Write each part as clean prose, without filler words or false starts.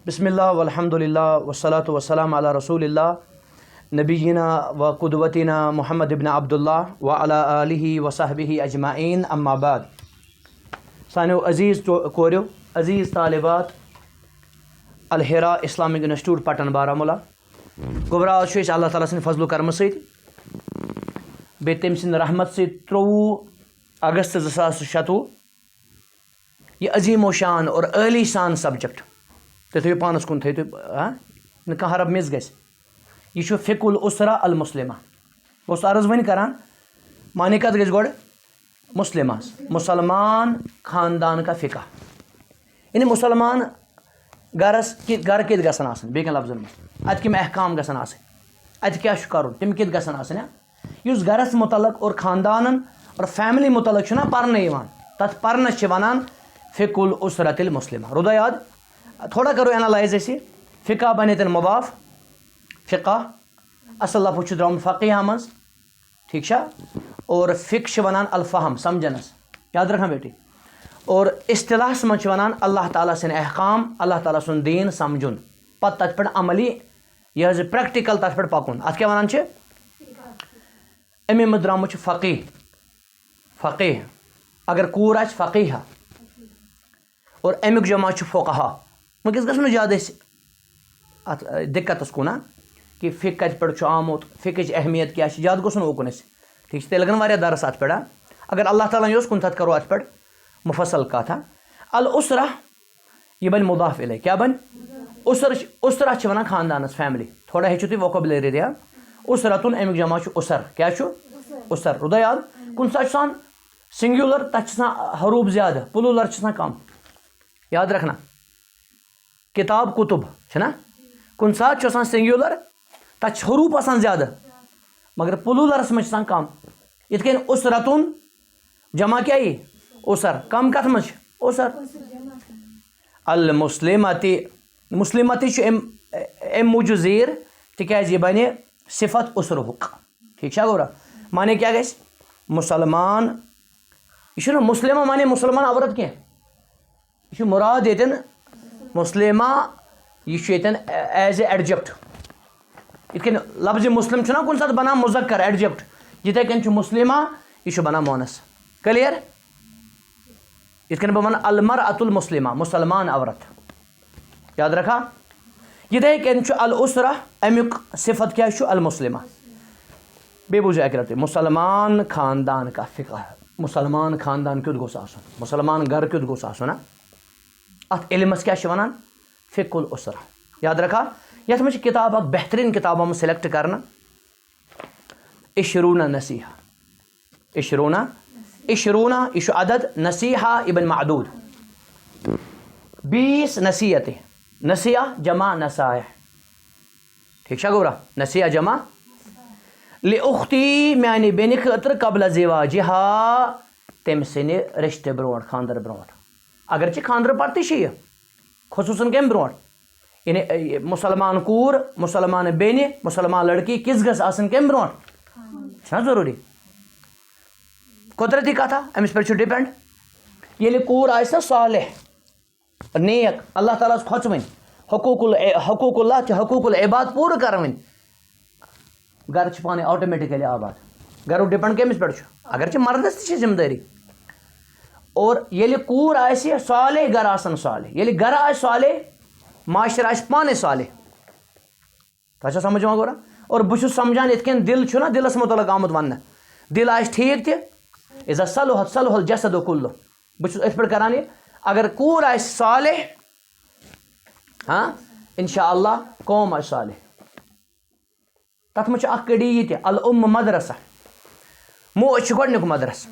بسم اللہ والحمد للہ والصلاة والسلام علی رسول اللہ نبینا و قدوتنا محمد ابن عبداللہ وعلی آلہ وصحبہ اجمعین اما بعد. سانیو عزیز کوریو عزیز طالبات الحرا اسلامک انسٹیٹیوٹ پٹن بارہمولہ گوبرا آز اللہ تعالیٰ سٕنٛدِ فضل و کرم بیٚیہِ تٔمۍ سٕنٛدِ رحمت سۭتۍ 23 اگست 2026 یہ عظیم و شان اور عالی شان سبجیکٹ تُہۍ تھٲیِو پانَس کُن تھٲیِو تُہۍ نہٕ کانٛہہ حرف مِس گژھِ. یہ چھُ فِقہ الاسرہ المسلمہ. بہٕ اوسُس عرض وۄنۍ کران معنی کَتھ گژھِ گۄڈٕ مسلمہ مسلمان خاندان کا فقہ یعنی مسلمان گرس گرٕ کِتھ گژھن آسٕنۍ بیٚیہِ کیٚنٛہہ لفظن منٛز اَتہِ کَم احکام گژھن آسٕنۍ اَتہِ کیٛاہ چھُ کَرُن تِم کِتھ گژھن آسٕنۍ یُس گرس متعلق اور خاندانن اور فیملی متعلق چھُنہ پرنہٕ یِوان تَتھ پرنس چھِ وَنان فِقہ الاسرۃ المسلمہ. روٗدا یاد؟ تھوڑا کرو اینالائز أسۍ یہِ فقہ بنے تن مضاف فقہ اصل لفظ چھُ درٛامُت فقیہ منٛز ٹھیٖک چھا اور فقہ چھِ وَنان الفہم سمجھنس یاد رکھنا بیٹی اور اصطلاحس منٛز چھِ وَنان اللہ تعالیٰ سٕنٛدۍ احکام اللہ تعالیٰ سُنٛد دیٖن سمجھُن پتہٕ تتھ پٮ۪ٹھ عملی یہِ حظ یہِ پریکٹِکل تتھ پٮ۪ٹھ پکُن اتھ کیٛاہ وَنان چھِ امی منٛز درٛامُت چھُ فقیہ اگر کوٗر آسہِ فقیہہ اور امیُک جمع چھُ فقہا. وٕنکٮ۪س گژھو نہٕ زیادٕ أسۍ اتھ دِقتس کُن کہِ فقہ کتہِ پٮ۪ٹھ چھُ آمُت فقہٕچ اہمیت کیٛاہ چھِ زیادٕ گوٚژھ نہٕ اوکُن أسۍ ٹھیٖک چھِ تیٚلہِ لگن واریاہ درس اتھ پٮ۪ٹھ اگر اللہ تعالیٰ یوٚژھ کُنہِ ساتہٕ کرو اتھ پٮ۪ٹھ مفصل کتھ الاسرہ یہِ بنہِ مضاف الیہ کیٛاہ بنہِ اسرہ چھِ وَنان خاندانس فیملی تھوڑا ہیٚچھِو تُہۍ ووکیبلری دیا اسرتُن امیُک جمع چھُ اسر کیٛاہ چھُ اسر. روٗدا یاد؟ کُنہِ ساتہٕ چھُ آسان سنگیوٗلر تتھ چھِ آسان حروٗف زیادٕ پلوٗلر چھِ آسان کم یاد رکھنا کتاب کتب چھُنہ کُنہِ ساتہٕ چھُ آسان سنگیوٗلر تتھ چھِ حروٗف آسان زیادٕ مگر پلوٗلرس منٛز چھِ آسان کم یِتھ کٔنۍ اسرتُن جمع کیٛاہ یی اسر کم کتھ منٛز چھِ اسر. المسلمتی مسلمتی چھُ امہِ موٗجوٗب زیٖر تِکیٛازِ یہِ بنہِ صفت اسرہُک ٹھیٖک چھا گوٚبرا معنی کیٛاہ گژھِ مسلمان یہِ چھُنہٕ مُسلمہ معنی مُسلمان عورت کینٛہہ یہِ چھُ مُراد ییٚتٮ۪ن مُسلمہ یہِ چھُ ییٚتٮ۪ن ایز اے ایڈجکٹ یِتھ کٔنۍ لفظِ مسلم چھُنہ کُنہِ ساتہٕ بنان مُذکر ایڈجکٹ یِتھَے کٔنۍ چھُ مُسلمہ یہِ چھُ بنان مونس کلیئر. یِتھ کٔنۍ بہٕ وَنہٕ المرأۃ المسلمہ مُسلمان عورت یاد رکھا یِتھَے کٔنۍ چھُ الاسرہ امیُک صفت کیٛاہ چھُ المسلمہ. بیٚیہِ بوٗزِو اکہِ لٹہِ مُسلمان خاندان کا فقہ مُسلمان خاندان کیُتھ گوٚژھ آسُن مُسلمان گرٕ کیُتھ گوٚژھ آسُن اتھ علمس کیٛاہ چھِ وَنان فقہ الاسرہ یاد رکھا. یتھ منٛز چھِ کِتاب اکھ بہتریٖن کِتابو منٛز سِلیکٹ کرنہٕ عشروٗنہ نصیحہ عشروٗنہ یہِ چھُ عدد نصیحہ یہِ بنہِ معدوٗد 20 نصیحتہِ نصیحہ جمع نصائح ٹھیٖک چھا گوٚبرا نصیحہ جمع لِاُختی میانہِ بیٚنہِ خٲطرٕ قبلہ زِواجِہا تٔمۍ سٕنٛدِ رِشتہٕ برونٛٹھ خانٛدر برونٛٹھ اگرچہِ خانٛدرٕ پتہٕ تہِ چھِ یہِ خصوٗصن کمہِ برونٛٹھ یعنی مُسلمان کوٗر مُسلمان بیٚنہِ مُسلمان لڑکی کِژھ گژھِ آسٕنۍ کمہِ برونٛٹھ چھُنہ ضروٗری قۄدرتی کتھا أمِس پٮ۪ٹھ چھُ ڈِپٮ۪نٛڈ ییٚلہِ کوٗر آسہِ نہ صالح نیک اللہ تعالیٰ ہس کھۄژوٕنۍ حقوٗق اللہ تہِ حقوٗق العباد پوٗرٕ کرٕوٕنۍ گرٕ چھِ پانے آٹومیٹِکلی آباد گرُک ڈِپٮ۪نٛڈ کٔمِس پٮ۪ٹھ چھُ اگرچہِ مردس تہِ چھِ ذمہٕ دٲری اور ییٚلہِ کوٗر آسہِ صالح گرٕ آسن صالح ییٚلہِ گرٕ آسہِ صالح معاشرٕ آسہِ پانے صالح تۄہہِ چھا سمجھ یِوان گوٚبرا. اور بہٕ چھُس سمجھان یِتھ کٔنۍ دِل چھُنہ دِلس متعلق آمُت وننہٕ دِل آسہِ ٹھیٖک تہِ اِذا صلحت صلح الجسد كُلُّ بہٕ چھُس أتھۍ پٮ۪ٹھ کران یہِ اگر کوٗر آسہِ صالح انشاء اللہ قوم آسہِ صالح. تتھ منٛز چھُ اکھ کٔڑی یہِ تہِ الام مدرسہ موج چھِ گۄڈنیُک مدرسہ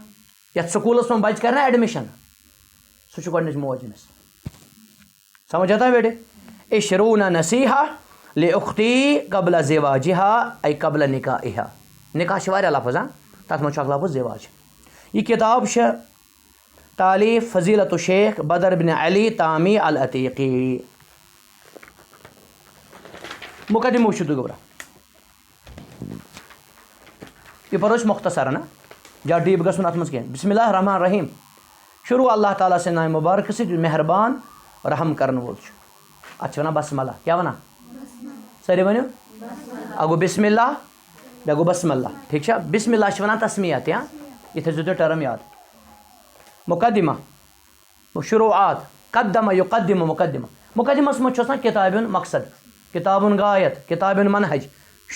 یتھ سکوٗلس منٛز بچہِ کرِ نا ایڈمِشن سُہ چھُ گۄڈنِچ موج أمِس سمجھ آتا بیٹے. عشروٗنہ نصیحہ لِاُختی قبلہ زِواجِہا اے قبلہ نکاحِہا نکاح چھِ واریاہ لفظ تتھ منٛز چھُ اکھ لفظ زِواج. یہِ کِتاب چھِ تعلیٖف فضیلت الشیخ بدر بن علی تامی العتیقی. مقدمہ وٕچھِو تُہۍ گوٚبرا یہِ پرو أسۍ مختصرن زیادٕ ڈیٖپ گژھُن اتھ منٛز کینٛہہ. بسم اللہ الرحمن الرحیم شروع اللہ تعالیٰ سٕنٛدِ نامہِ مُبارکہٕ سۭتۍ یُس مہربان رحم کرن وول چھُ. اتھ ونان بسم اللہ. کیا ونان ساری ؤنِو اگو بسم اللہ بیٚیہِ گوٚو بسم اللہ. ٹھیٖک چھا بسم اللہ چھِ ونان تسمیت یا یہِ تھٲیزیو تُہۍ ٹٔرٕم یاد. مقدمہ شروعات قدمہ یقدمہ مقدمہ. مقدمس منٛز چھُ آسان کِتابہِ ہُنٛد مقصد کِتابہِ ہُنٛد غایت کِتابہِ ہُنٛد منہج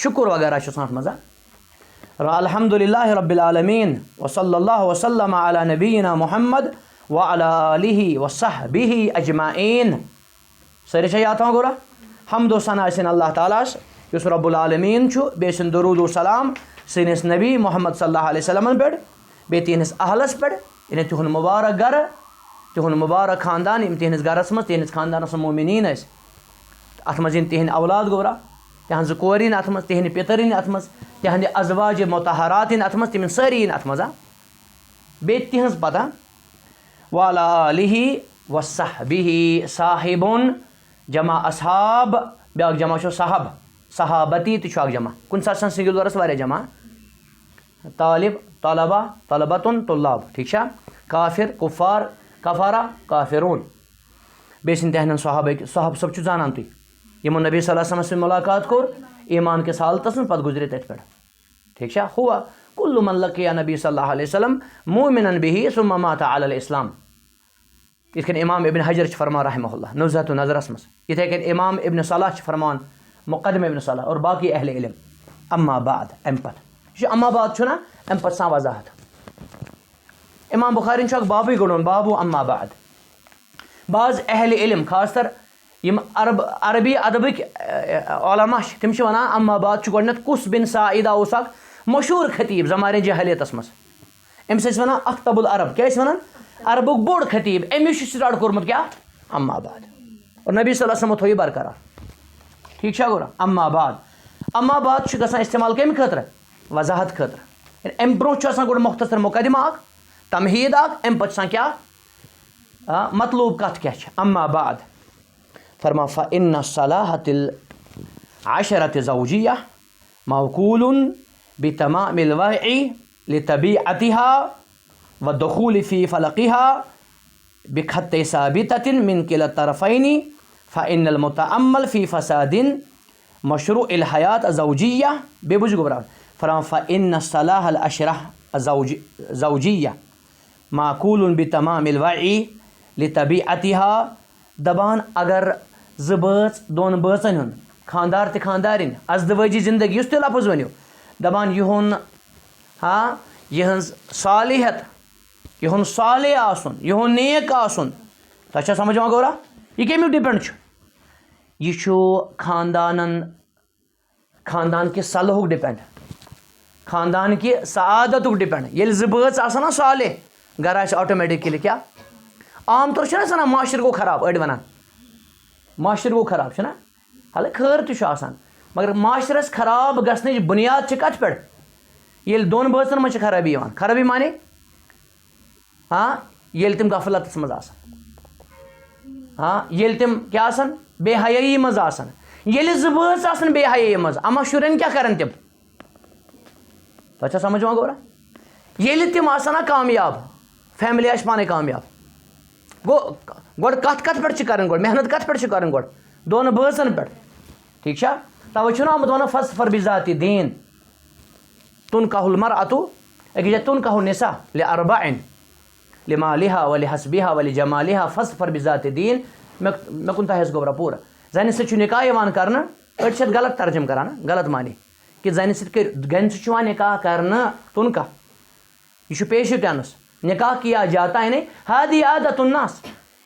شُکُر وغیرہ چھُ آسان اتھ منٛز. الحمد للہ رب العالمین وصلی اللہ وسلم علی نبینا محمد وعلی آلہ وصحبہ اجمعین. سٲری چھا یاد تھاوان گوٚرا حمد و ثنا ٲسِن اللہ تعالیٰ ہس یُس رب العالمیٖن چھُ بیٚیہِ ٲسِن درود و سلام سٲنِس نبی محمد صلی اللہ علیہ وسلمن پٮ۪ٹھ بیٚیہِ تِہنٛدِس اہلس پٮ۪ٹھ یعنی تِہُنٛد مُبارک گرٕ تِہُنٛد مُبارک خاندان یِم تِہنٛدِس گرس منٛز تِہنٛدِس خاندانس منٛز مومنیٖن ٲسۍ. اتھ منٛز یِن تِہنٛدۍ اولاد گوٚرا تِہنٛزٕ کورِ یِن اتھ منٛز تِہنٛدۍ پِتٕر یِن اتھ منٛز تِہنٛدِ ازواجہِ مُطہرات یِن اتھ منٛز تِم یِن سٲری یِن اتھ منٛز. بیٚیہِ تِہنٛز پتہ وعلی آلہ وصحبہ صاحبُن جمع اصحاب بیٛاکھ جمع چھُ صحب صحابتی تہِ چھُ اکھ جمع کُنہِ ساتہٕ چھِ آسان سنگیوٗلرس واریاہ جمع طالب طلبہ طلبتُن طلاب. ٹھیٖک چھا کافر کُفار کفارہ کافرون. بیٚیہِ ٲسِن تِہنٛدٮ۪ن صحابہ صحب چھُ زانان تُہۍ یِمو نبی صلی اللہ علیہ وسلمس سۭتۍ مُلاقات کوٚر ایمان کِس حالتس منٛز پتہٕ گُزرے تٔتھۍ پٮ۪ٹھ. ٹھیٖک چھا ہوا کُلُّ من لقیہ نبی صلی اللہ علیہ وسلم مومنن بِہی ثم مات علی الاسلام. یِتھ کٔنۍ امام ابن حجر چھُ فرمان رحمہ اللہ نُزہۃ النظرس منٛز یِتھے کٔنۍ امام ابن صلاح چھُ فرمان مقدمہ ابن صلاح اور باقی اہل علم. اما بعد امہِ پتہٕ یہِ چھُ اما بعد چھُنہ امہِ پتہٕ آسان وضاحت. امام بخارین چھُ اکھ بابٕے گوٚڑمُت بابو اما بعد. بعض اہل علم خاص کر یِم عربی ادبٕکۍ علما چھِ تِم چھِ ونان اما بعد چھُ گۄڈٕنٮ۪تھ کُس بن سعیدہ اوس اکھ مشہوٗر خطیٖب زمانہِ جہلیتس منٛز أمِس ٲسۍ ونان اختب العرب کیٛاہ ٲسۍ ونان عربُک بوٚڑ خطیٖب أمِس چھُ سٹاٹ کوٚرمُت کیٛاہ اما بعد اور نبی صلی اللہ علیہ وسلمو تھوو یہِ برقرار. ٹھیٖک چھا گوٚرا اما بعد. اما بعد چھُ گژھان استعمال کمہِ خٲطرٕ وضاحت خٲطرٕ. امہِ برونٛہہ چھُ آسان گۄڈٕ مختصر مقدمہ اکھ تمہیٖد اکھ امہِ پتہٕ چھُ آسان کیٛاہ مطلوب کتھ کیٛاہ چھِ. اما بعد فرمان فإن الصلاحة العشرة زوجية موكول بتمام الوعي لطبيعتها والدخول في فلقها بخط ثابتة من كلا الطرفين فإن المتأمل في فساد مشروع الحياة الزوجية ببوجھ گبران فرمان فإن الصلاح العشرة زوجية معقول بتمام الوعي لطبيعتها. دپان اگر زٕ بٲژ دۄن بٲژن ہُنٛد خاندار تہِ خاندارِنۍ ازدوٲجی زندگی یُس تہِ لفظ ؤنِو دپان یِہُنٛد یِہٕنٛز صالحیت یِہُنٛد صالح آسُن یِہُنٛد نیک آسُن تۄہہِ چھا سمجھ یِوان گوٚرا یہِ کمیُک ڈِپٮ۪نٛڈ چھُ یہِ چھُ خاندان کہِ صلحُک ڈِپٮ۪نٛڈ خاندان کہِ سعادتُک ڈِپٮ۪نٛڈ. ییٚلہِ زٕ بٲژ آسان نا صالح گرٕ آسہِ آٹومیٹِکلی کیٛاہ عام طور چھِنہ ٲسۍ وَنان معاشرٕ گوٚو خراب أڑۍ وَنان معاشرٕ گوٚو خراب چھُنہ حالانکہِ خٲر تہِ چھُ آسان مگر معاشرس خراب گژھنٕچ بُنیاد چھِ کتھ پٮ۪ٹھ ییٚلہِ دۄن بٲژن منٛز چھِ خرٲبی یِوان. خرٲبی مانے ییٚلہِ تِم غفلتس منٛز آسان ییٚلہِ تِم کیٛاہ آسان بے حیٲیی منٛز آسان. ییٚلہِ زٕ بٲژ آسان بے حیٲیی منٛز اما شُرٮ۪ن کیٛاہ کرن تِم تۄہہِ چھا سمجھ یِوان گوٚرا ییٚلہِ تِم آسان نا کامیاب فیملی آسہِ پانے کامیاب گوٚو گۄڈٕ کتھ پٮ۪ٹھ چھِ کرٕنۍ گۄڈٕ محنت کتھ پٮ۪ٹھ چھِ کرٕنۍ گۄڈٕ دۄن بٲژن پٮ۪ٹھ. ٹھیٖک چھا توے چھُنہ آمُت ونان فَصفَر بِذاتِ دیٖن تُنکَحُ الْمَرأَةُ أکِس جایہِ تُنکَحُ النِساء لِأَرْبَعٍ لِمَالِہا وَلِحَسبِہا وَلِجَمالِہا فَصفَر بِذاتِ دیٖن. مےٚ کُن تام حظ گوٚبرا پوٗرٕ زنہِ سۭتۍ چھُ نکاح یِوان کرنہٕ أڑۍ چھِ اتھ غلط ترجم کران غلط معنی کہِ زنہِ سۭتۍ زنہِ سۭتۍ چھُ یِوان نکاح کرنہٕ تُنکَح یہِ چھُ پیشہِ ٹینٕس نکاح کیا جاتا ہے نہیں ہادی عادت الناس.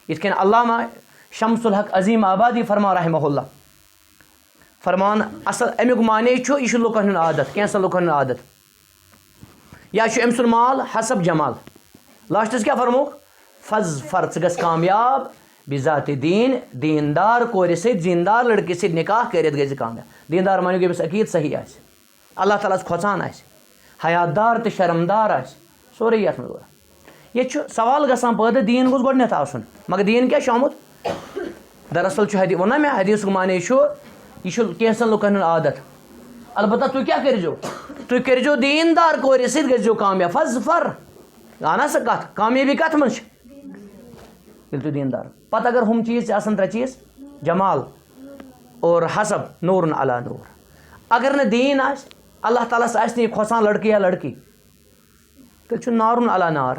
یِتھ کٔنۍ علامہ شمس الحق عظیٖم آبادی فرمان رحمہ اللہ فرمان اصل امیُک معنے چھُ یہِ چھُ لُکن ہُنٛد عادت کینٛژن لُکن ہُنٛد عادت یا چھُ أمۍ سُنٛد مال حسب جمال لاسٹس کیٛاہ فرموکھ فَضفر ژٕ گژھ کامیاب بِذاتِ دیٖن دیٖندار کورِ سۭتۍ دیٖندار لڑکہٕ سۭتۍ نکاح کٔرِتھ گژھِ کامیاب. دیٖندار مٲنِو ییٚمِس عقیٖد صحیح آسہِ اللہ تعالیٰ ہس کھۄژان آسہِ حیات دار تہٕ شرمدار آسہِ سورُے یتھ منٛز. ییٚتہِ چھُ سوال گژھان پٲدٕ دیٖن گوٚژھ گۄڈٕنٮ۪تھ آسُن مگر دیٖن کیٛاہ چھُ آمُت دراصل چھُ ووٚن نا مےٚ حدیٖثُک معنے چھُ یہِ چھُ کینٛژن لُکن ہُنٛد عادت البتہ تُہۍ کیٛاہ کٔرۍزیو تُہۍ کٔرۍزیو دیٖندار کورِ سۭتۍ گٔژھۍزیو کامیاب فَضفر اہن سا کتھ کامیٲبی کتھ منٛز چھِ ییٚلہِ تُہۍ دیٖندار. پتہٕ اگر ہُم چیٖز تہِ آسن ترٛےٚ چیٖز جمال اور حسب نور علی نور. اگر نہ دین آسہِ اللہ تعالیٰ آسہِ نہٕ یہِ کھۄژان لڑکہٕ یا لڑکی تیٚلہِ چھُ نارُن علی نار.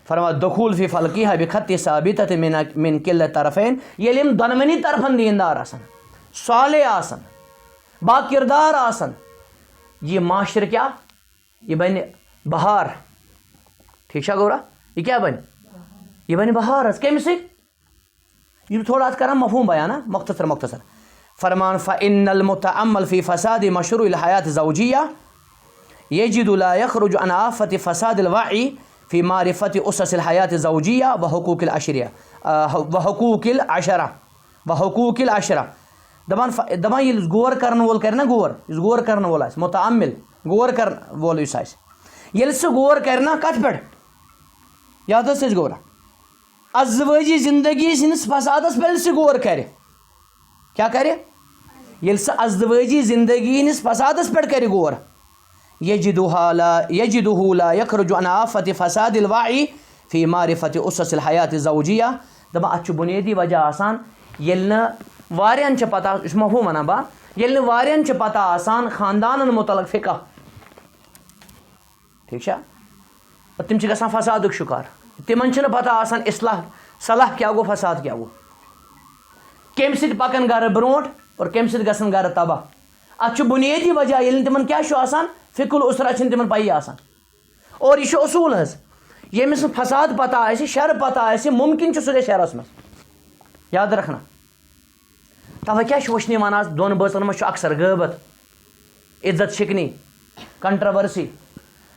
فرما دخول فی فلقیہ بخط ثابتۃ من قلت طرفین. ییٚلہِ یِم دۄنوٕنی طرفن دیندار آسن, صالح آسن, با کردار آسن, یہ معاشرٕ کیٛاہ یہِ بنہِ بہار. ٹھیٖک چھا گوٚرا, یہِ کیٛاہ بنہِ؟ یہِ بنہِ بہار حظ. کَمہِ سۭتۍ؟ یہ تھوڑا اَتھ کران مفہوم بیان نا, مختصر. فرمان فإن المتأمل في فساد مشروع الحياة الزوجية يجد لا يخرج عن آفة فساد الوعي في معرفة أسس الحياة الزوجية وحقوق العشرة. دپان ییٚلہِ غور کرن وول کرِ نا غور, یُس غور کرن وول آسہِ, متعمل غور کرن وول یُس آسہِ, ییٚلہِ سُہ غور کرِ نا کتھ پٮ۪ٹھ, یاد حظ چھِ غورا, ازدوٲجی زندگی سٕنٛدِس فسادس پٮ۪ٹھ ییٚلہِ سُہ غور کرِ, کیٛاہ کرِ؟ ییٚلہِ سُہ ازدوٲجی زندگی ہٕنٛدِس فسادس پٮ۪ٹھ کرِ غور, يجده لا يخرج عن آفة فساد الوعي في معرفة أسس الحياة الزوجية. دپان اتھ چھُ بُنیٲدی وجہ آسان ییٚلہِ نہٕ واریاہن چھِ پتہ, یہِ چھُ مفہوٗم ونان بہٕ, ییٚلہِ نہٕ واریاہن چھِ پتہ آسان خاندانن متعلق فقہ. ٹھیٖک چھا, تِم چھِ گژھان فسادُک شکار. تِمن چھِنہٕ پتہ آسان اصلاح صلاح کیٛاہ گوٚو, فساد کیٛاہ گوٚو, کَمہِ سۭتۍ پکن گرٕ برونٛٹھ اور کَمہِ سۭتۍ گژھن گرٕ تباہ. اتھ چھُ بُنیٲدی وجہ ییٚلہِ نہٕ تِمن کیٛاہ چھُ آسان, فقہ الاسرہ چھِنہٕ تِمن پیی آسان. اور یہِ چھُ اصوٗل حظ, ییٚمِس نہٕ فساد پتہ آسہِ, شر پتہ آسہِ, ممکن چھُ سُہ گژھِ شرس منٛز. یاد رکھنا. توے کیٛاہ چھُ وٕچھنہِ ونان آز دۄن بٲژن منٛز چھُ اکثر غٲبت, عزت شکنی, کنٹروورسی,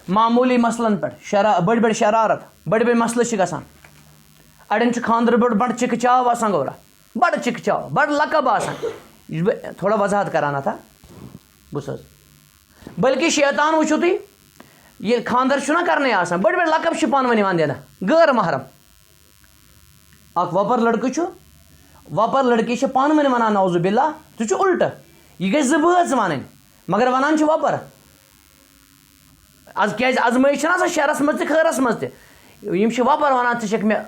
معموٗلی مسلن پٮ۪ٹھ بٔڑۍ بٔڑۍ شرارت, بٔڑۍ بٔڑۍ مسلہٕ چھِ گژھان. اڑٮ۪ن چھُ خانٛدرٕ پٮ۪ٹھ بڑٕ چِکہٕ چاو آسان گوٚرا, بڑٕ چِکہٕ چاو, بڑٕ لقب آسان. یہِ چھُس بہٕ تھوڑا وضاحت کران اتھ, بوٗز حظ. بلکہ شیطان وٕچھِو تُہۍ, ییٚلہِ خانٛدر چھُنہ کرنے آسان, بٔڑۍ بٔڑۍ لقب چھِ پانہٕ ؤنۍ یِوان دِنہٕ, غٲر محرم. اکھ وۄپر لڑکہٕ چھُ, وۄپر لڑکی چھِ پانہٕ ؤنۍ ونان نعوذ باللہ, سُہ چھُ الٹہٕ, یہِ گژھِ زٕ بٲژ ونٕنۍ مگر ونان چھِ وۄپر. آز کیٛازِ ازمٲیش چھِنہ آسان شرس منٛز تہِ خٲرس منٛز تہِ, یِم چھِ وۄپر ونان ژٕ چھکھ مےٚ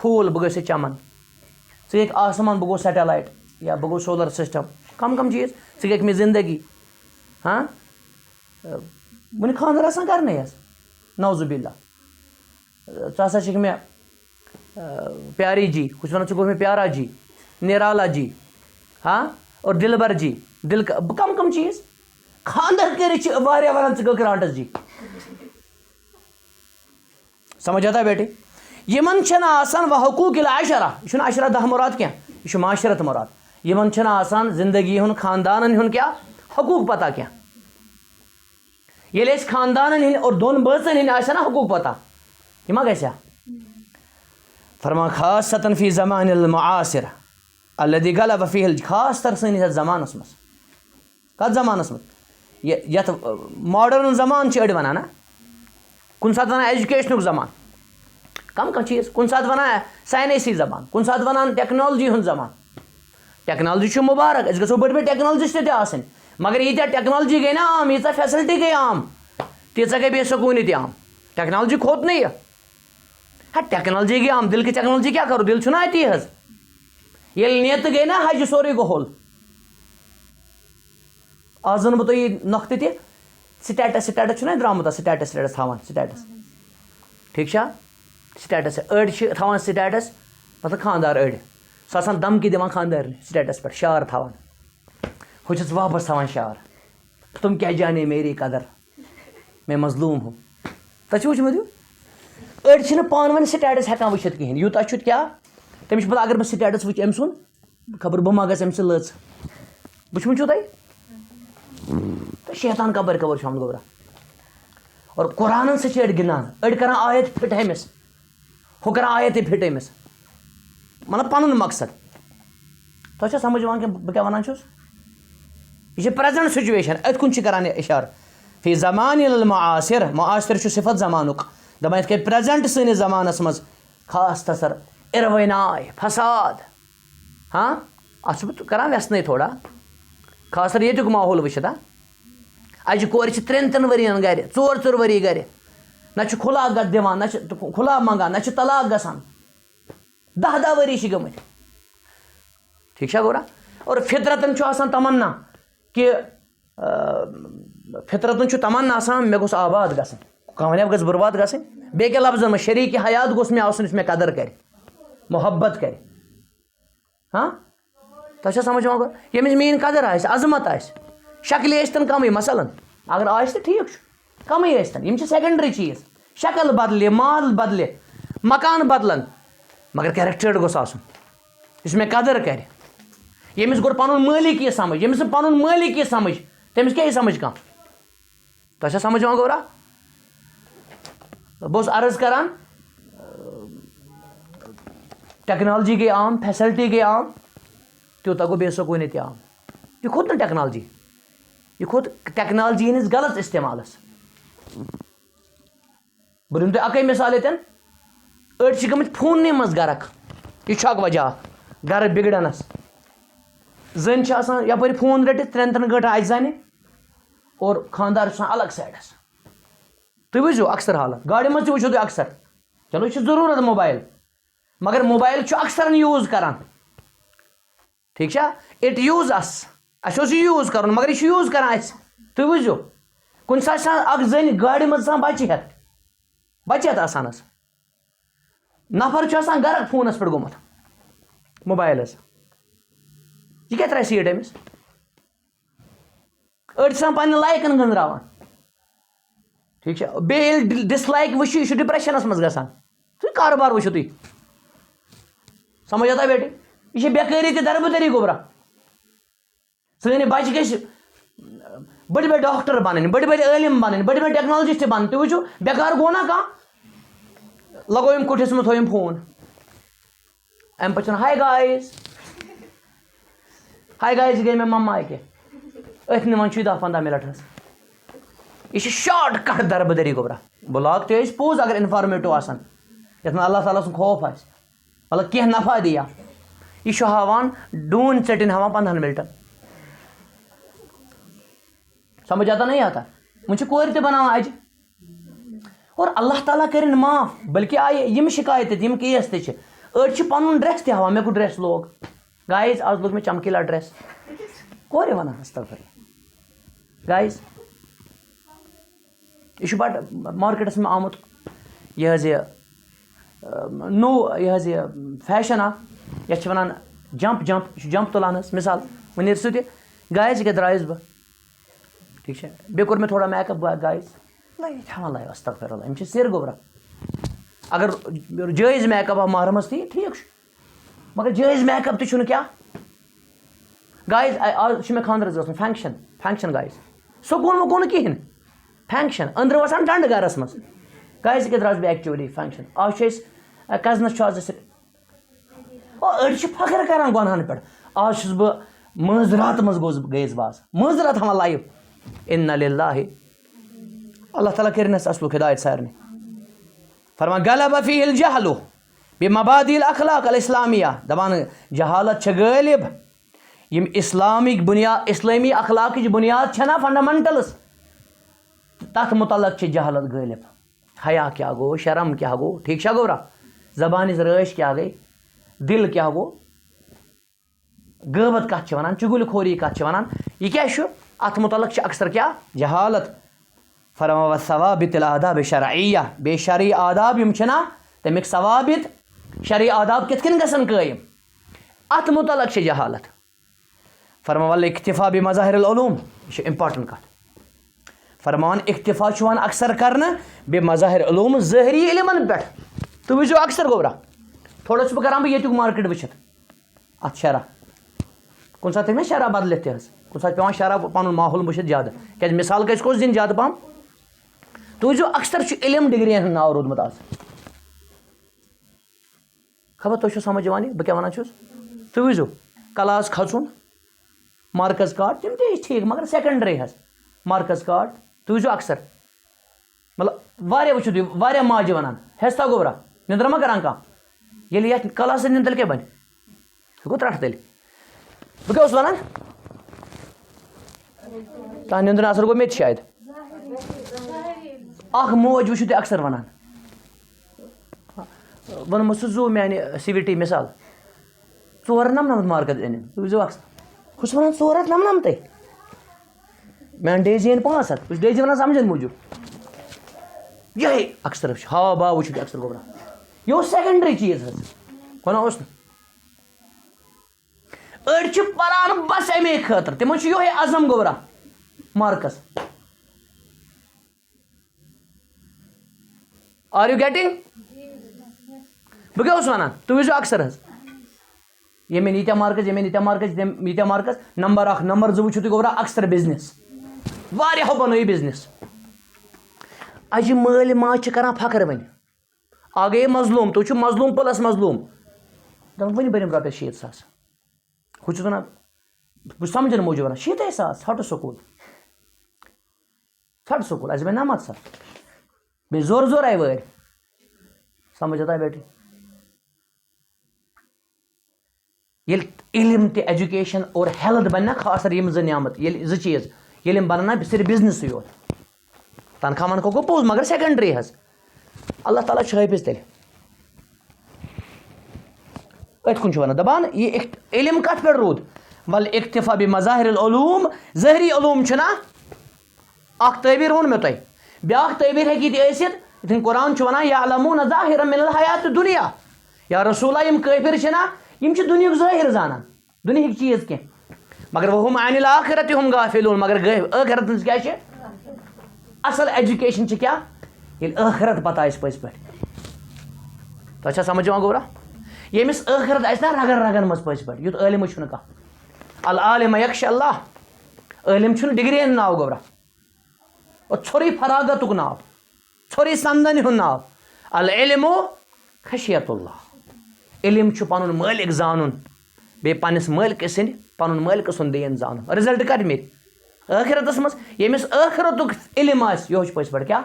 پھوٗل بہٕ گٔژھِتھ چمن, ژٕ ہیٚکہِ آسمان بہٕ گوٚو سیٹلایٹ یا بہٕ گوٚو سولر سسٹم, کم چیٖز, ژٕ ہیٚکہِ مےٚ زندگی. ہاں وٕنہِ خانٛدر آسان کرنے حظ, نعوذ باللہ. ژٕ ہسا چھکھ مےٚ پیاری جی, ہُہ چھُ ونان ژٕ گوٚو مےٚ پیارا جی, نِرالا جی, ہاں, اور دلبر جی, کم چیٖز. خانٛدر کٔرِتھ چھِ واریاہ ونان ژٕ گوٚو گرانٹس جی. سمجھ آتا بیٹے, یِمن چھنہٕ آسان وحقوق العشرہ, یہِ چھُنہٕ عشرہ 10 مراد کینٛہہ, یہِ چھُ معاشرت مراد. یِمن چھنہٕ آسان زندگی ہُنٛد خاندانن ہُنٛد کیٛاہ حقوٗق پتہ کینٛہہ. ییٚلہِ اَسہِ خاندانن ہٕنٛدۍ اور دۄن بٲژن ہٕنٛدۍ آسن نا حقوٗق پتہ, یہِ ما گژھِ ہا. فرمان خاصتاً فی زمان المعاصر الذی غلب فیہ, خاص طر سٲنِس یتھ زمانس منٛز. کتھ زمانس منٛز؟ یتھ ماڈٲرٕن زمان چھِ أڑۍ ونان نا, کُنہِ ساتہٕ ونان ایجوکیشنُک زمان, کانٛہہ چیٖز, کُنہِ ساتہٕ ونان ساینسی زمان, کُنہِ ساتہٕ ونان ٹیکنالجی ہُنٛد زمان. ٹیکنالجی چھُ مُبارک, أسۍ گژھو بٔڑۍ بٔڑۍ ٹیکنالجسٹ تہِ آسٕنۍ, مگر ییٖتیاہ ٹیکنالجی گٔے نا عام, ییٖژاہ فیسلٹی گٔے عام, تیٖژاہ گٔے بے سکوٗنی تہِ عام. ٹیکنالجی کھوٚت نہٕ یہِ, ہا ٹیکنالجی گٔے عام, دِل کی ٹیکنالجی کیٛاہ کرو, دِل چھُنہ اتی حظ. ییٚلہِ نیتہٕ گٔے نا حجہِ سورُے گوٚو ہوٚل. آز وَنہٕ بہٕ تۄہہِ یہِ نۄقطہٕ تہِ, سٹیٹس چھُنہ درٛامُت اَتھ, سٹیٹس تھاوان سٹیٹس. ٹھیٖک چھا, سٹیٹس أڑۍ چھِ تھاوان سٹیٹس مطلب خاندار, أڑۍ سُہ آسان دمکی دِوان خاندارنہِ سٹیٹس پٮ۪ٹھ, شعار تھاوان, ہُہ چھُس واپس تھاوان شعار, تُم کیٛاہ جانے میری قدر میں مظلوٗم ہوں. تۄہہِ چھُو وٕچھمُت یہِ, أڑۍ چھِنہٕ پانہٕ ؤنۍ سٹیٹس ہٮ۪کان وٕچھِتھ کِہیٖنۍ, یوٗتاہ چھُ کیٛاہ, تٔمِس چھُ پتہ اگر بہٕ سٹیٹس وٕچھِ أمۍ سُنٛد, خبر بہٕ ما گژھٕ أمۍ سٕنٛز لٔژ. وٕچھمُت چھُو تۄہہِ, تہٕ شیطان کبر چھُ آمُت گوٚبرا. اور قرآنن سۭتۍ چھِ أڑۍ گِنٛدان, أڑۍ کران آیت فِٹ أمِس, ہُہ کران آیتٕے فِٹ أمِس, مطلب پنُن مقصد. تۄہہِ چھا سمجھ یِوان کہِ بہٕ کیٛاہ ونان چھُس؟ یہِ چھِ پریزنٹ سُچویشن, أتھۍ کُن چھِ کران یہِ اِشارٕ. فی زمان المعاصر, معاصر چھُ صفت زمانُک, دپان یِتھ کٔنۍ پریزنٹ سٲنِس زمانس منٛز خاص تصر اِروٲناے, فساد. ہاں, اتھ چھُس بہٕ کران ویسنٕے تھوڑا, خاص کر ییٚتیُک ماحول وٕچھِتھ. اجہِ کورِ چھِ 3 ؤرین گرِ, 4 ؤری گرِ, نہ چھُ کھُلا دِوان, نہ چھِ کھُلا منٛگان, نہ چھِ طلاق گژھان. 10 ؤری چھِ گٔمٕتۍ ٹھیٖک چھا گوٚرا اور فطرتن چھُ آسان تمنا کہِ فطرتن چھُ تمنا آسان مےٚ گوٚژھ آباد گژھُن کامیاب گژھِ بُرباد گژھٕنۍ بیٚیہِ کیٛاہ لفظن منٛز شریٖکہِ حیات گوٚژھ مےٚ آسُن یُس مےٚ قدر کرِ محبت کرِ ہاں تۄہہِ چھا سمجھ یِوان گوٚو ییٚمِس میٛٲنۍ قدر آسہِ عظمت آسہِ شکلہِ ٲسۍتن کمٕے مثلاً اگر آسہِ تہٕ ٹھیٖک چھُ کمٕے ٲسۍتن یِم چھِ سیکنڈری چیٖز شکل بدلہِ مال بدلہِ مکان بدلن مگر کیریکٹر گوٚژھ آسُن یُس مےٚ قدر کرِ ییٚمِس گوٚو پنُن مٲلِک یی سمجھ ییٚمِس نہٕ پنُن مٲلِک یی سمجھ تٔمِس کیٛاہ یی سمجھ کانٛہہ تۄہہِ چھا سمجھ یِوان گوٚرا بہٕ اوسُس عرض کران ٹیکنالوجی گٔے عام فیسلٹی گٔے عام تیوٗتاہ گوٚو بے سکوٗنی تہِ عام یہِ کھوٚت نہٕ ٹیکنالجی یہِ کھوٚت ٹیکنالجی ہٕنٛدِس غلط استعمالس بہٕ دِمہٕ تۄہہِ اکٕے مثال ییٚتٮ۪ن أڑۍ چھِ گٔمٕتۍ فوننٕے منٛز گرک یہِ چھُ اکھ وجہ اکھ گرٕ بِگڑنس زٔنۍ چھِ آسان یپٲرۍ فون رٔٹِتھ 3 گٲنٛٹن اَتھِ زنہِ اور خانٛدار چھُ آسان الگ سایڈس تُہۍ وٕچھزیو اکثر حالت گاڑِ منٛز تہِ وٕچھو تُہۍ اکثر چلو یہِ چھُ ضروٗرت موبایل مگر موبایل چھُ اکثرن یوٗز کران ٹھیٖک چھا اِٹ یوٗز اس اَسہِ اوس یہِ یوٗز کرُن مگر یہِ چھُ یوٗز کران اَسہِ تُہۍ وٕچھزیو کُنہِ ساتہٕ چھِ آسان اکھ زٔنۍ گاڑِ منٛز آسان بچہِ ہٮ۪تھ آسان حظ نفر چھُ آسان گرٕ فونس پٮ۪ٹھ گوٚمُت موبایلس یہِ کیٛاہ ترٛایہِ سیٖٹ أمِس أڑۍ چھِ آسان پنٕنٮ۪ن لایکن گٔنٛزراوان ٹھیٖک چھا بیٚیہِ ییٚلہِ ڈِس لایک وٕچھِو یہِ چھُ ڈِپریشنس منٛز گژھان تُہۍ کاروبار وٕچھِو تُہۍ سمجھ آتا بیٹے یہِ چھِ بٮ۪کٲری تہِ دربٕدٔری گوٚبرا سٲنۍ بچہِ گژھِ بٔڑۍ بٔڑۍ ڈاکٹر بنٕنۍ بٔڑۍ بٔڑۍ عٲلِم بنٕنۍ بٔڑۍ بٔڑۍ ٹیکنالجسٹ بنٕنۍ تُہۍ وٕچھِو بٮ۪کار گوٚو نا کانٛہہ لگوو أمۍ کُٹھِس منٛز تھوٚو أمۍ فون اَمہِ پتہٕ چھُنہٕ ہاے گایز یہِ گٔے مےٚ مما اکہِ أتھۍ نِوان چھُ 10-15 مِنٹ حظ یہِ چھِ شاٹ کٹ دربٕدٔری گوٚبرا بُلاگ تہِ ٲسۍ پوٚز اگر اِنفارمیٹِو آسان یتھ منٛز اللہ تعالیٰ سُنٛد خوف آسہِ مطلب کینٛہہ نفع دِیا یہِ چھُ ہاوان ڈوٗنۍ ژٔٹِنۍ ہاوان 15 مِنٹن سمجھ آتا نہیں آتا وۄنۍ چھِ کورِ تہِ بناوان اجہِ اور اللہ تعالیٰ کٔرِنۍ معاف بٔلکہِ آیہِ یِم شِکایتہٕ تہِ یِم کیس تہِ چھِ أڑۍ چھِ پنُن ڈرٛٮ۪س تہِ ہاوان مےٚ کُس ڈرٛٮ۪س لوگ گایز آز لوگ مےٚ چمکیلا ڈرٛٮ۪س کورِ ونان استغفر گایز یہِ چھُ بَڑٕ مارکیٹس منٛز آمُت یہِ حظ یہِ نوٚو یہِ حظ یہِ فیشن اکھ یتھ چھِ ونان جمپ یہِ چھُ جمپ تُلان حظ مِثال وۄنۍ نیرِ سُہ تہِ گایز یہِ کیٛاہ درٛایس بہٕ ٹھیٖک چھا بیٚیہِ کوٚر مےٚ تھوڑا میک اپ گایز تھاوان لایو استغفر اللہ یِم چھِ سِر گوٚبرا اگر جٲیز میک اپ آو مہرمس تہِ ٹھیٖک چھُ مگر جٲیز میک اپ تہِ چھُنہٕ کیٛاہ گایز آز چھُ مےٚ خانٛدرس گژھُن فنٛکشن گایز سکوٗن وکوٗن نہٕ کِہینۍ فنٛکشن أنٛدرٕ وسان ڈنڈٕ گرس منٛز گایز کیٛاہ درٛاس بہٕ ایکچُؤلی فنٛکشن آز چھُ أسۍ کزنس چھُ آز أسۍ أڑۍ چھِ فخر کران گۄنہن پٮ۪ٹھ آز چھُس بہٕ مٲنٛزرات منٛز گٔیَس بہٕ آز مٲنٛزرات ہاوان لایِو اِنّا لِلّٰہِ اللہ تعالیٰ کٔرِنۍ اَسہِ اصلُک ہدایت سارنٕے فرمان غلب فیہ الجہل بمبادی الاخلاق الاسلامیہ دپان جہالت چھِ غٲلب یِم اسلامِک بُنیاد اسلٲمی اخلاقٕچ بُنیاد چھےٚ نا فنڈامنٹلز تتھ متعلق چھِ جہالت غٲلب حیا کیٛاہ گوٚو شرم کیٛاہ گوٚو ٹھیٖک چھا گوٚبرا زبانہِ ہِنٛز رٲچھ کیٛاہ گٔے دِل کیٛاہ گوٚو غٲبت کتھ چھِ ونان چُگل خوری کتھ چھِ ونان یہِ کیٛاہ چھُ اتھ متعلق چھِ اکثر کیٛاہ جہالت فرمان والثوابت الآداب شرعیہ بیٚیہِ شرعی آداب یِم چھِنا تمیُک ثوابت شرعی آداب کِتھ کٔنۍ گژھن قٲیِم اتھ متعلق چھِ جہالت فرمان والاکتفا بمظاہر العلوم یہِ چھِ امپاٹنٹ کتھ فرمان اکتفا چھُ یِوان اکثر کرنہٕ بیٚیہِ مظاہر علوم ظٲہری علمن پٮ۪ٹھ تُہۍ وٕچھزیو اکثر گوٚبرا تھوڑا چھُس بہٕ کران بہٕ ییٚتیُک مارکیٹ وٕچھِتھ اتھ شرح کُنہِ ساتہٕ ہیٚکہِ نا شرح بدلِتھ تہِ حظ کُنہِ ساتہٕ پیٚوان شرح پنُن ماحول وٕچھِتھ زیادٕ کیٛازِ مثال کٔژِ کُس دِنۍ زیادٕ پہم تُہۍ وٕچھزیو اکثر چھُ علم ڈگرین ہُنٛد ناو روٗدمُت آز خبر تۄہہِ چھو سمجھ یِوان یہِ بہٕ کیٛاہ ونان چھُس تُہۍ وٕچھزیو کلاس کھسُن مارکس کارڈ تِم تہِ ٲسۍ ٹھیٖک مگر سیکنڈری حظ مارکس کارڈ تُہۍ وٕچھزیو اکثر مطلب واریاہ وٕچھِو تُہۍ واریاہ ماجہِ ونان ہیٚستا گوٚبرا نِندٕر ما کران کانٛہہ ییٚلہِ یتھ کلاسس نِنٛد تیٚلہِ کیٛاہ بنہِ یہِ گوٚو ترٛٹھ تیٚلہِ بہٕ کیٛاہ اوسُس ونان تانۍ نِندٕر اثر گوٚو مےٚ تہِ شاید اکھ موج وٕچھِو تُہۍ اکثر ونان ووٚنمُت سُہ زوٗ میٛانہِ CVT مِثال 499 مارکٕس أنِم تُہۍ وٕچھزیو اکھ ہُہ چھُ وَنان 499 میٛانہِ ڈیزی أنۍ 500 بہٕ چھُس ڈیزی وَنان سَمجھن موٗجوٗب یِہوٚے اکثر چھُ ہوا با وٕچھِتھ اکثر گوٚبرا یہِ اوس سیکنڈری چیٖز حظ وَنان اوس نہٕ أڑۍ چھِ پَران بَس اَمے خٲطرٕ تِمن چھُ یِہوٚے عزم گوٚبرا مارکس آر یوٗ گیٹِنٛگ بہٕ کیٛاہ اوسُس وَنان تُہۍ وٕچھزیو اکثر حظ ییٚمہِ أنۍ ییٖتیٛاہ مارکٕس ییٚمہِ أنۍ ییٖتیٛاہ مارکٕس ییٖتیٛاہ مارکٕس نمبر 1 نمبر 2 وٕچھِو تُہۍ گوٚبرا اکثر بِزنِس واریاہو بَنٲیِو بِزنِس اَجہِ مٲلۍ ماجہِ چھِ کَران فخر وۄنۍ اکھ گٔیے مظلوٗم تُہۍ چھِو مظلوٗم پٕلس مظلوٗم دَپان وٕنہِ بٔرِم رۄپیَس 60,000 ہُہ چھُس وَنان بہٕ چھُس سَمجھن موٗجوٗب وَنان 60,000 ژھٹہٕ سکوٗل اَسہِ دوٚپ 90,000 بیٚیہِ زورٕ زورٕ آیہِ وٲرۍ سمجھ آتا بیٹھی ییٚلہِ علم تہِ ایجوکیشن اور ہیلتھ بَنہِ نا خاص کر یِم 2 نعمت ییٚلہِ 2 چیٖز ییٚلہِ یِم بَنن نا صرف بِزنِسٕے یوت تنخواہ وَنخواہ گوٚو پوٚز مگر سیکنڈری حظ اللہ تعالیٰ چھُ حٲفِظ تیٚلہِ أتھۍ کُن چھُ وَنان دَپان یہِ علم کَتھ پٮ۪ٹھ روٗد وَل اِکتِفا بِمظاہِر العلوٗم ظٲہری علوٗم چھُنا اکھ تعبیٖر ووٚن مےٚ تۄہہِ بیٛاکھ تعبیٖر ہیٚکہِ یہِ تہِ ٲسِتھ یِتھ کٔنۍ قرآن چھُ وَنان یعلموٗن ظاہِرًا مِنَ الحیاتِ دُنیا یا رسوٗلہ یِم کٲفِر چھِنا یِم چھِ دُنیُک ظٲہِر زانان دُنہِکۍ چیٖز کینٛہہ مگر وَہُم عَنِ الآخِرَتِ ہُم غافِلوٗن مگر ٲخرت منٛز کیٛاہ چھِ اَصٕل ایجوکیشن چھِ کیٛاہ ییٚلہِ ٲخرت پَتہ آسہِ پٔزۍ پٲٹھۍ تۄہہِ چھا سَمجھ یِوان گوٚبرا ییٚمِس ٲخرت آسہِ نا رگن رگن منٛز پٔزۍ پٲٹھۍ یُتھ عٲلِمٕے چھُنہٕ کانٛہہ العالِم یخشى اللہ عٲلِم چھُنہٕ ڈِگری ہُنٛد ناو گوٚبرا ژھوٚرُے فراغتُک ناو ژھوٚرُے سمدنہِ ہُنٛد ناو العلم خشیت اللہ علم چھُ پَنُن مٲلِک زانُن بیٚیہِ پنٛنِس مٲلکہٕ سٕنٛدِ پَنُن مٲلکہٕ سُنٛد دیٖن زانُن رِزلٹ کَتہِ میلہِ ٲخرتَس منٛز ییٚمِس ٲخرتُک علم آسہِ یِہوٚے چھُ پٔزۍ پٲٹھۍ کیٛاہ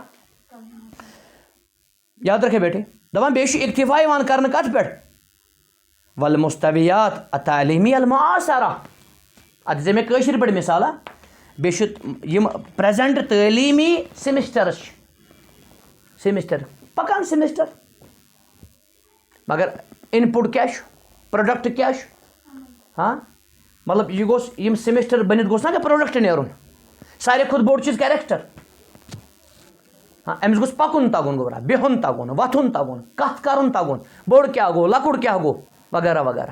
یاد رکھے بیٹھے دَپان بیٚیہِ چھُ اِکتِفا یِوان کرنہٕ کَتھ پٮ۪ٹھ والمستویات التعلیمی المعاصرہ اَتھ دِژے مےٚ کٲشِر پٲٹھۍ مِثالا بیٚیہِ چھُ یِم پرٛٮ۪زَنٹ تعلیٖمی سیمِسٹرس چھِ سیمِسٹر پَکان سیمِسٹر مگر اِن پُٹ کیٛاہ چھُ پرٛوڈَکٹ کیٛاہ چھُ مطلب یہِ گوٚژھ یِم سیمِسٹر بٔنِتھ گوٚژھ نا کانٛہہ پرٛوڈَکٹ نیرُن ساروی کھۄتہٕ بوٚڑ چیٖز کیریکٹر أمِس گوٚژھ پَکُن تَگُن گوٚبرا بِہُن تَگُن وۄتھُن تَگُن کَتھ کَرُن تَگُن بوٚڑ کیٛاہ گوٚو لۄکُٹ کیٛاہ گوٚو وغیرہ وغیرہ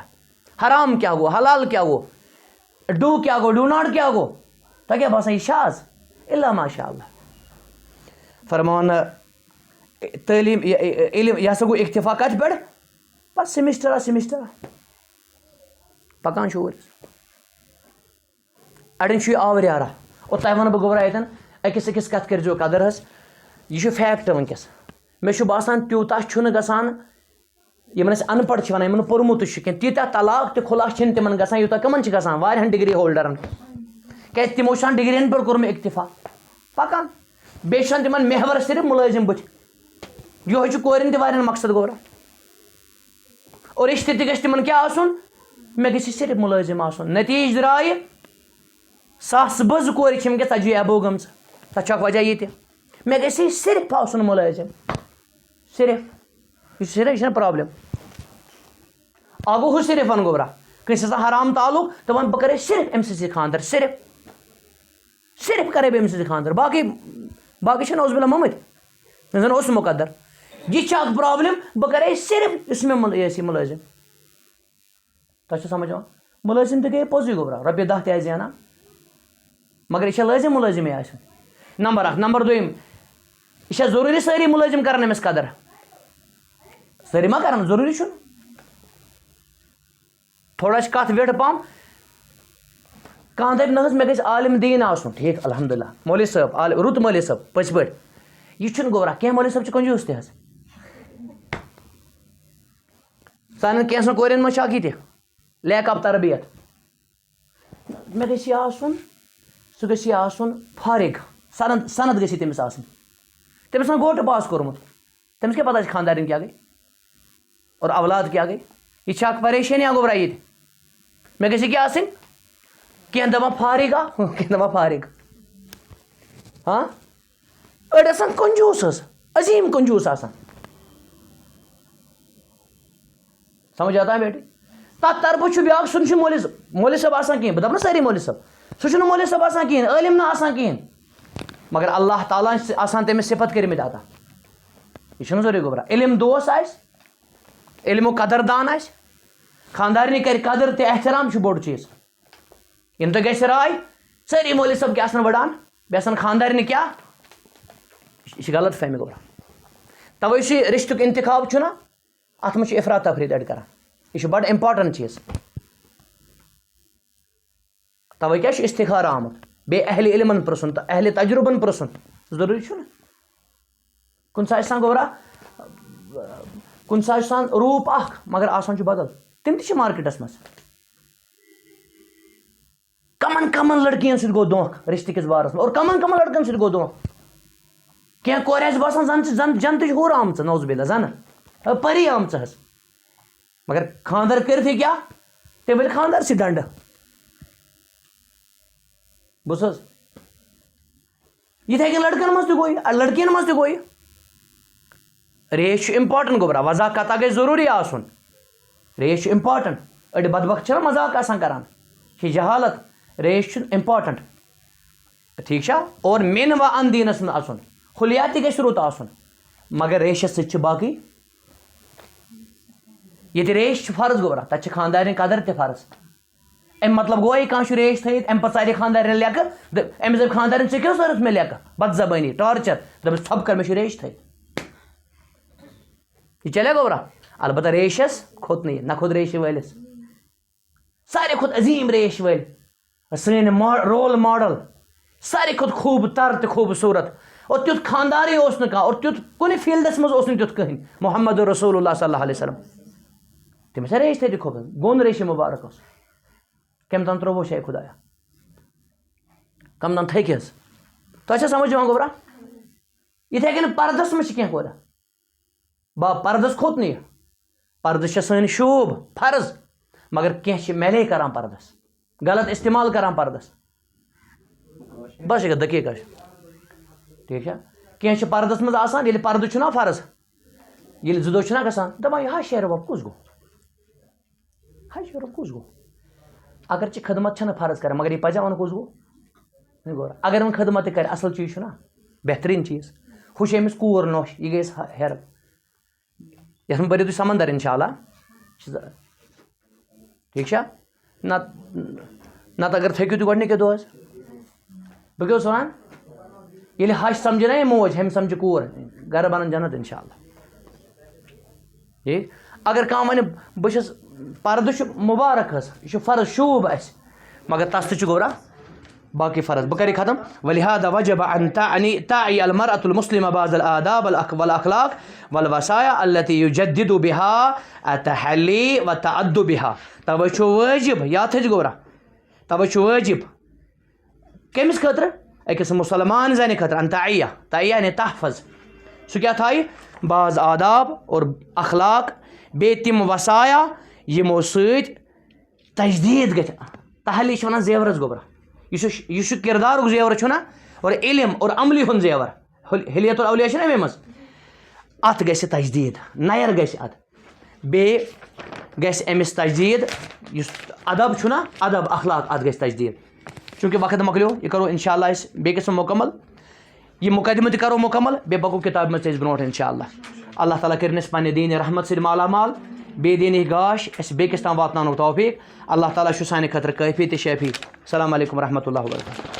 حرام کیٛاہ گوٚو حلال کیٛاہ گوٚو ڈوٗ کیٛاہ گوٚو ڈوٗ ناٹ کیٛاہ گوٚو تۄہہِ کیٛاہ باسان یہِ چھا آز اِلا ماشاء اللہ فرمان تعلیٖم علم یہِ ہسا گوٚو اِکتِفا کَتہِ پٮ۪ٹھ پَتہٕ سیمِسٹرا پَکان چھُ اوٗرۍ اَڑٮ۪ن چھُ یہِ آوریٛارا اور تۄہہِ وَنہٕ بہٕ گوٚبرا ییٚتٮ۪ن أکِس کَتھ کٔرۍزیو قدر حظ یہِ چھُ فیکٹ وٕنکٮ۪س مےٚ چھُ باسان تیوٗتاہ چھُنہٕ گژھان یِمن أسۍ اَن پَڑھ چھِ وَنان یِمن پوٚرمُتٕے چھُ کینٛہہ تیٖتیٛاہ طلاق تہِ خُلاصہٕ چھِنہٕ تِمن گژھان یوٗتاہ کٕمن چھِ گژھان واریاہن ڈِگری ہولڈرن کیٛازِ تِمو چھُ آسان ڈِگرین پٮ۪ٹھ کوٚرمُت اِکتِفا پَکان بیٚیہِ چھُ آسان تِمن محور صرف مُلٲزِم بٕتھِ یِہوٚے چھُ کورٮ۪ن تہِ واریاہن مقصد گوٚبرا اور رِشتہٕ تہِ گژھِ تِمن کیٛاہ آسُن مےٚ گژھِ یہِ صرف مُلٲزِم آسُن نٔتیٖجہٕ درٛایہِ 1000 کورِ چھِ وٕنکٮ۪س 40 ایبو گٔمژٕ تَتھ چھُ اکھ وجہ یہِ تہِ مےٚ گژھِ یہِ صرف آسُن مُلٲزِم صرف یہِ چھِنہ پرابلِم اکھ گوٚو ہُہ صرف وَن گوٚبرا کٲنٛسہِ آسان حرام تعلُق دَپان بہٕ کَرے صرف أمۍ سٕنٛدۍ سۭتۍ خانٛدر صرف کَرے بہٕ أمۍ سٕنٛدۍ خانٛدر باقٕے چھِنہٕ اوس بِلا مٔمٕتۍ یِم زَن اوس مُقدر یہِ چھِ اکھ پرابلِم بہٕ کَرے صرف یُس مےٚ یہِ آسہِ یہِ مُلٲزِم تۄہہِ چھُ سَمجھ یِوان مُلٲزِم تہِ گٔیے پوٚزُے گوٚبرا رۄپیہِ 10 تہِ آسہِ زینان مگر یہِ چھا لٲزِم مُلٲزِمٕے آسُن نمبر 1 نمبر 2 یہِ چھا ضروٗری سٲری مُلٲزِم کَران أمِس قدر سٲری ما کَران ضروٗری چھُنہٕ تھوڑا چھِ کَتھ ویٹھٕ پَہم کانٛہہ دَپہِ نہ حظ مےٚ گژھِ عالِم دیٖن آسُن ٹھیٖک الحمدُاللہ مولوی صٲب رُت مولوی صٲب پٔزۍ پٲٹھۍ یہِ چھُنہٕ گوٚبرا کینٛہہ مولوی صٲب چھِ کنجوٗس تہِ حظ سانٮ۪ن کینٛژھن کورٮ۪ن منٛز چھُ اکھ یہِ تہِ لیک آف تربیت مےٚ گژھِ یہِ آسُن سُہ گژھِ یہِ آسُن فارغ سند گژھِ یہِ تٔمِس آسٕنۍ تٔمِس آسان گوٹہٕ پاس کوٚرمُت تٔمِس کیٛاہ پَتہ چھِ خانٛدارٮ۪ن کیٛاہ گٔے اور اولاد کیٛاہ گٔے یہِ چھِ اکھ پریشٲنی گوٚبرا ییٚتہِ مےٚ گژھِ یہِ کیٛاہ آسٕنۍ کینٛہہ دَپان فارغ کینٛہہ دَپان فارغ أڑۍ آسان کنجوٗس حظ عظیٖم کنجوٗس آسان سمجھ آتا ہے بیٹی تَتھ طرفہٕ چھُ بیٛاکھ سُہ چھُنہٕ مولوی صٲب آسان کِہیٖنۍ بہٕ دَپہٕ نہٕ سٲری مولوی صٲب سُہ چھُنہٕ مولوی صٲب آسان کِہیٖنۍ عٲلِم نہٕ آسان کِہیٖنۍ مگر اللہ تعالیٰ چھِ آسان تٔمِس صِفت کٔرمٕتۍ عطا یہِ چھُنہٕ ضروٗری گوٚبرا علم دوس آسہِ علمُک قدردان آسہِ خانٛدارنہِ کَرِ قدر تہِ احترام چھُ بوٚڑ چیٖز ییٚمہِ دۄہ گژھِ راے سٲری مولوی صٲب کیٛاہ آسان وَڑان بیٚیہِ آسان خانٛدارنہِ کیٛاہ یہِ چھِ غلط فہمی گوٚبرا تَوَے چھُ یہِ رِشتُک اِنتخاب چھُنہ اَتھ منٛز چھُ اِفراد تفریٖد اَڑِ کَران یہِ چھُ بَڑٕ اِمپاٹَنٹ چیٖز تَوَے کیٛاہ چھُ اِستِخارٕ آمُت بیٚیہِ اہلِ علمَن پِرٛژھُن تہٕ اہلِ تجرُبَن پِرٛژھُن ضروٗری چھُنہ کُنہِ ساتہٕ چھُ آسان گوٚبرا کُنہِ ساتہٕ چھُ آسان روٗپ اَکھ مگر آسان چھُ بدل تِم تہِ چھِ مارکیٹَس منٛز کَمَن لٔڑکِیَن سۭتۍ گوٚو دھونٛکہٕ رِشتہٕ کِس بارَس منٛز اور کَمَن لٔڑکَن سۭتۍ گوٚو دھونٛکہٕ کینٛہہ کورِ آسہِ باسان زَن چھِ جنتٕچ ہوٗر آمژٕ نوز بِلا زَنہٕ پٔری آمژٕ حظ مگر خانٛدر کٔرِتھٕے کیٛاہ تٔمۍ ؤلۍ خانٛدارسٕے ڈنٛڈٕ بوٗز حظ یِتھَے کٔنۍ لٔڑکَن منٛز تہِ گوٚو یہِ لٔڑکِیَن منٛز تہِ گوٚو یہِ ریش چھُ اِمپاٹَنٹ گوٚبرا وضاح کَتھا گژھِ ضروٗری آسُن ریش چھُ اِمپاٹَنٹ أڑۍ بدبخت چھِنہ مذاق آسان کَران یہِ چھِ جہالت ریش چھُ اِمپاٹَنٹ ٹھیٖک چھا اور مِن و اَن دیٖنَس منٛز اَژُن حُلیا تہِ گژھِ رُت آسُن مگر ریشَس سۭتۍ چھِ باقٕے ییٚتہِ ریش چھِ فرض گوٚبرا تَتہِ چھِ خانٛدارنہِ قدر تہِ فرض اَمہِ مطلب گوٚو یہِ کانٛہہ چھُ ریش تھٲیِتھ اَمہِ پَتہٕ ژارِ خانٛدارنہِ لیٚکہٕ أمِس دَپہِ خانٛدارنہِ ژےٚ کیٛاہ اوس ضوٚرَتھ مےٚ لیٚکہٕ بد زبٲنی ٹارچَر دَپٮ۪س ژھۄپہٕ کَر مےٚ چھُ ریش تھٲیِتھ یہِ چلے گوٚبرا البتہ ریشَس کھوٚت نہٕ یہِ نہ کھوٚت ریشہِ وٲلِس ساروی کھۄتہٕ عظیٖم ریش وٲلۍ سٲنۍ رول ماڈل ساروی کھۄتہٕ خوٗب تر تہٕ خوٗبصوٗرت اور تیُتھ خانٛدارٕے اوس نہٕ کانٛہہ اور تیُتھ کُنہِ فیٖلڈَس منٛز اوس نہٕ تیُتھ کٕہٕنۍ محمد رسول اللہ صلی اللہ علیہ وسلم تٔمِس ہا ریش تٔتی کھوٚت گوٚن ریشہِ مُبارک اوس کَمہِ تام ترٛووُس شاید خۄدایا کَم تام تھٔکۍ حظ تۄہہِ چھا سَمٕجھ یِوان گوٚبرا یِتھَے کٔنۍ پردَس منٛز چھِ کینٛہہ کورِ پردَس کھوٚت نہٕ یہِ پردٕ چھےٚ سٲنۍ شوٗب فرض مگر کینٛہہ چھِ میلے کَران پردَس غلط اِستعمال کَران پردَس بَس یہِ دقیٖقہ چھُ ٹھیٖک چھا کینٛہہ چھِ پردَس منٛز آسان ییٚلہِ پردٕ چھُنہ فرض ییٚلہِ 2 دۄہ چھِنہ گژھان دَپان یہِ ہا شیرٕ کُس گوٚو ہا شیرٕ کُس گوٚو اگر ژٕ خدمت چھَنہٕ فرض کَران مگر یہِ پَزِ وَنُن کُس گوٚو گوٚو اگر وۄنۍ خدمت تہِ کَرِ اَصٕل چیٖز چھُنہ بہتریٖن چیٖز ہُہ چھِ أمِس کوٗر نوٚش یہِ گٔیَس ہیٚرٕ یَتھ منٛز بٔرِو تُہۍ سمندر اِنشاء اللہ ٹھیٖک چھا نَتہٕ اگر تھٔکِو تُہۍ گۄڈنِکے دۄہ حظ بہٕ کیٛاہ اوسُس وَنان ییٚلہِ ہَش سَمجھِ نا یہِ موج ہیٚمہِ سَمجھِ کوٗر گرٕ بَنَن جنت اِنشاء اللہ ٹھیٖک اگر کانٛہہ وَنہِ بہٕ چھُس پردٕ چھُ مُبارک حظ یہِ چھُ فرض شوٗب اَسہِ مگر تَس تہِ چھُ گوٚبرا باقٕے فرض بہٕ کَرٕ یہِ ختم ولہذا وجب ان تعي المرأة المسلمة بعض الآداب والأخلاق والوصايا التي يجدد بها التحلي وتأدبها تَوَے چھُ وٲجِب یاد تھٲیزِ گوٚبرا تَوَے چھُ وٲجِب کٔمِس خٲطرٕ أکِس مُسلمان زَنہِ خٲطرٕ ان تعیہ یعنی تحفظ سُہ کیٛاہ تھایہِ بعض آداب اور اخلاق بیٚیہِ تِم وصایا یِمو سۭتۍ تجدیٖد گژھِ تحلی چھِ وَنان زیورَس گوٚبرا یہِ چھُ کِردارُک زیور چھُنہ اور علم اور عملی ہُنٛد زیور حلیت الاولیاء چھِنہ اَمے منٛز اَتھ گژھِ تجدیٖد نَیَر گژھِ اَتھ بیٚیہِ گژھِ أمِس تجدیٖد یُس اَدب چھُنہ اَدب اخلاق اَتھ گژھِ تجدیٖد چوٗنٛکہِ وقت مۄکلیو یہِ کَرو اِنشاء اللہ أسۍ بیٚیہِ قٕسم مُکمل یہِ مُقدمہٕ تہِ کَرو مُکمل بیٚیہِ پَکو کِتابہِ منٛز تہِ أسۍ برونٛٹھ اِنشاء اللہ اللہ تعالیٰ کٔرِنۍ اَسہِ پنٛنہِ دیٖنہِ رحمت سۭتۍ مالا مال بیٚیہِ دِیِن یہِ گاش اَسہِ بیٚکِس تام واتناونُک توفیٖق اللہ تعالیٰ چھُ سانہِ خٲطرٕ کٲفی تہٕ شٲفی السلام علیکم ورحمتہ اللہ وبرکاتہ